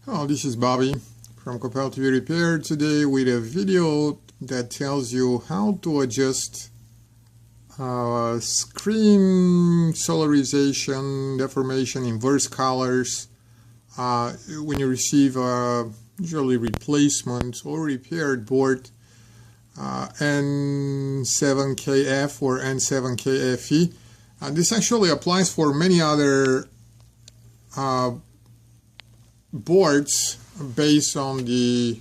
Hello, this is Bobby from Copel TV Repair. Today with a video that tells you how to adjust screen solarization, deformation, inverse colors when you receive a usually replacement or repaired board, N7KF or N7KFE. This actually applies for many other boards based on the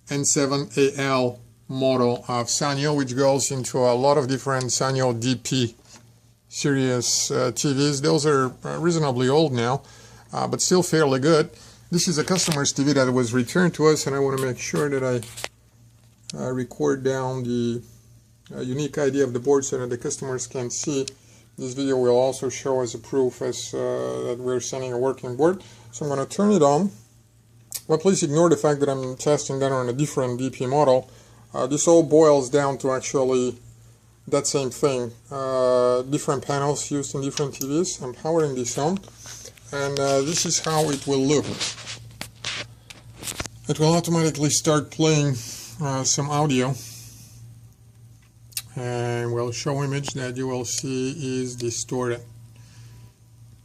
N7AL model of Sanyo, which goes into a lot of different Sanyo DP series TVs. Those are reasonably old now, but still fairly good. This is a customer's TV that was returned to us, and I want to make sure that I record down the unique ID of the board so that the customers can see. This video will also show as a proof that we're sending a working board. So I'm going to turn it on. Well, please ignore the fact that I'm testing that on a different DP model. This all boils down to actually that same thing. Different panels used in different TVs. I'm powering this on, and this is how it will look. It will automatically start playing some audio, and will show image that you will see is distorted.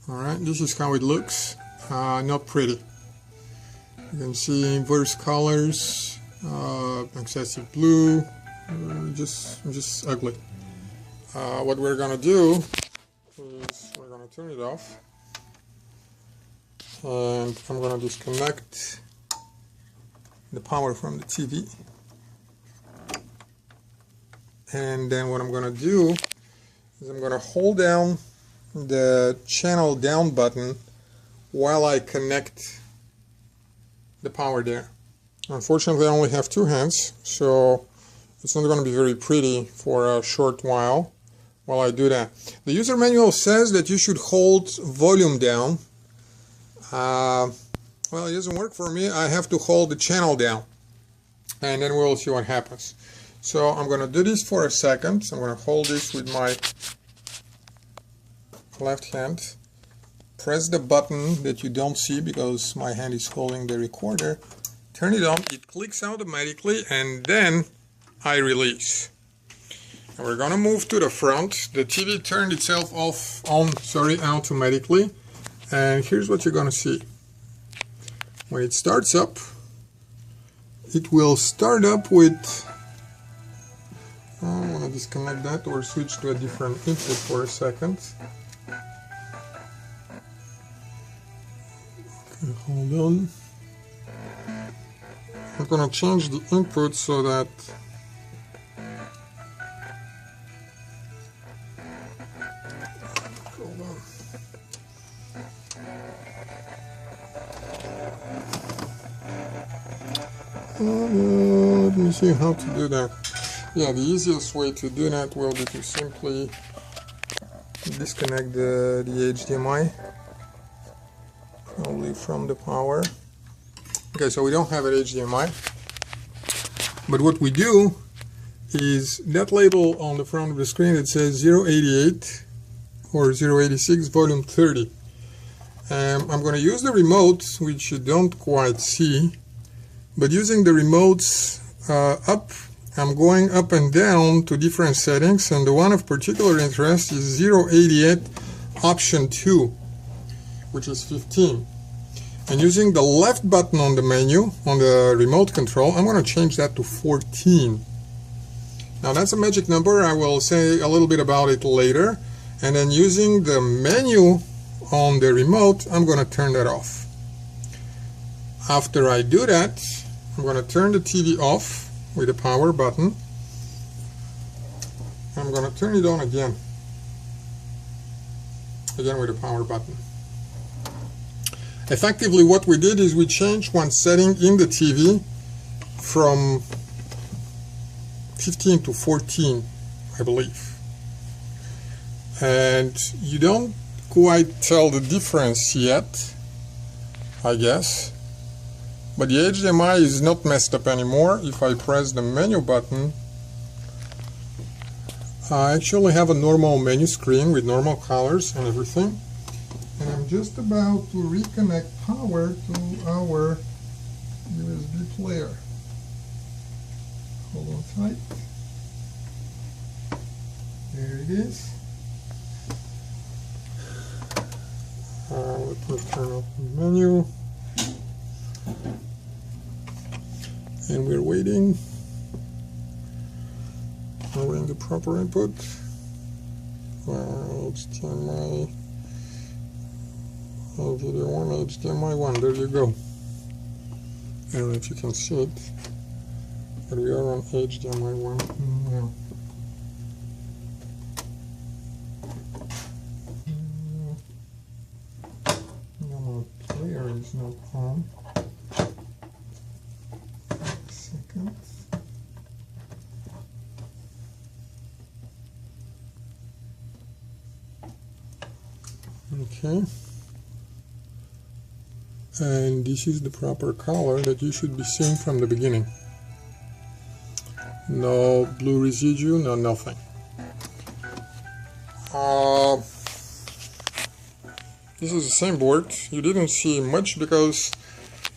Alright, this is how it looks. Not pretty. You can see inverse colors, excessive blue, just ugly. What we're gonna do is we're gonna turn it off, and I'm gonna disconnect the power from the TV. And then what I'm going to do is I'm going to hold down the channel down button while I connect the power there. Unfortunately, I only have two hands, so it's not going to be very pretty for a short while I do that. The user manual says that you should hold volume down. Well, it doesn't work for me. I have to hold the channel down, and then we'll see what happens. So I'm going to do this for a second. I'm going to hold this with my left hand. Press the button that you don't see because my hand is holding the recorder. Turn it on. It clicks automatically, and then I release. And we're going to move to the front. The TV turned itself automatically. And here's what you're going to see. When it starts up, it will start up with... I want to disconnect that or switch to a different input for a second. Okay, hold on. I'm going to change the input so that let me see how to do that. Yeah, the easiest way to do that will be to simply disconnect the HDMI, probably from the power. Okay, so we don't have an HDMI, but what we do is that label on the front of the screen that says 088 or 086 volume 30. I'm going to use the remote, which you don't quite see, but using the remotes up, I'm going up and down to different settings, and the one of particular interest is 088 option 2, which is 15. And using the left button on the menu, on the remote control, I'm going to change that to 14. Now that's a magic number. I will say a little bit about it later. And then using the menu on the remote, I'm going to turn that off. After I do that, I'm going to turn the TV off with the power button. I'm going to turn it on again with the power button. Effectively, what we did is we changed one setting in the TV from 15 to 14, I believe. And you don't quite tell the difference yet, I guess. But the HDMI is not messed up anymore. If I press the menu button, I actually have a normal menu screen with normal colors and everything. And I'm just about to reconnect power to our USB player. Hold on tight. There it is. Let me turn off the menu. And we're waiting. Awaiting the proper input. HDMI. Video 1, HDMI 1. There you go. I don't know if you can see it, but we are on HDMI 1 now. No, my player is not on. Second. Okay. And this is the proper color that you should be seeing from the beginning. No blue residue, no nothing. This is the same board. You didn't see much because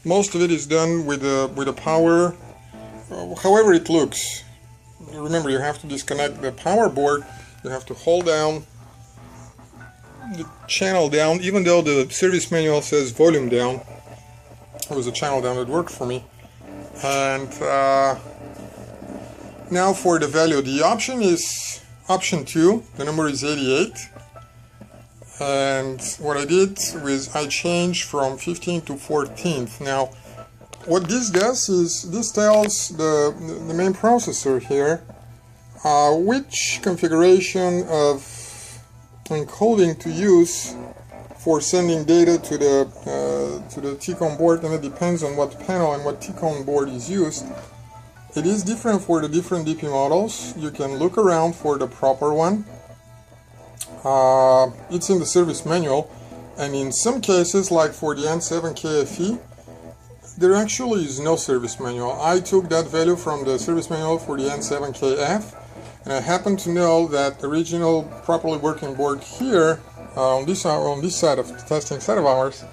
most of it is done with the power. However it looks. Remember, you have to disconnect the power board. You have to hold down the channel down, even though the service manual says volume down. It was a channel down that worked for me. And now for the value, the option is option 2, the number is 88, and what I did was I changed from 15th to 14th. Now what this does is this tells the main processor here which configuration of encoding to use for sending data to the TCON board, and it depends on what panel and what TCON board is used. It is different for the different DP models. You can look around for the proper one. It's in the service manual, and in some cases, like for the N7KFE, there actually is no service manual. I took that value from the service manual for the N7KF, and I happen to know that the original properly working board here on this side of the testing side of ours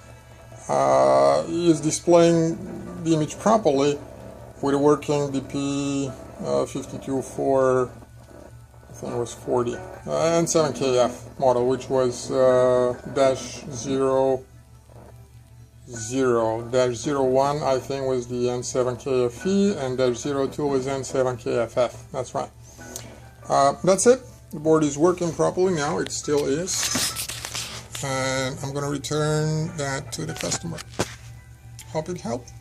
is displaying the image properly with a working DP52440, I think it was 40, N7KF model, which was -00, -01 I think was the N7KFE, and -02 was N7KFF. That's right. That's it. The board is working properly now. It still is. And I'm going to return that to the customer. Hope it helped.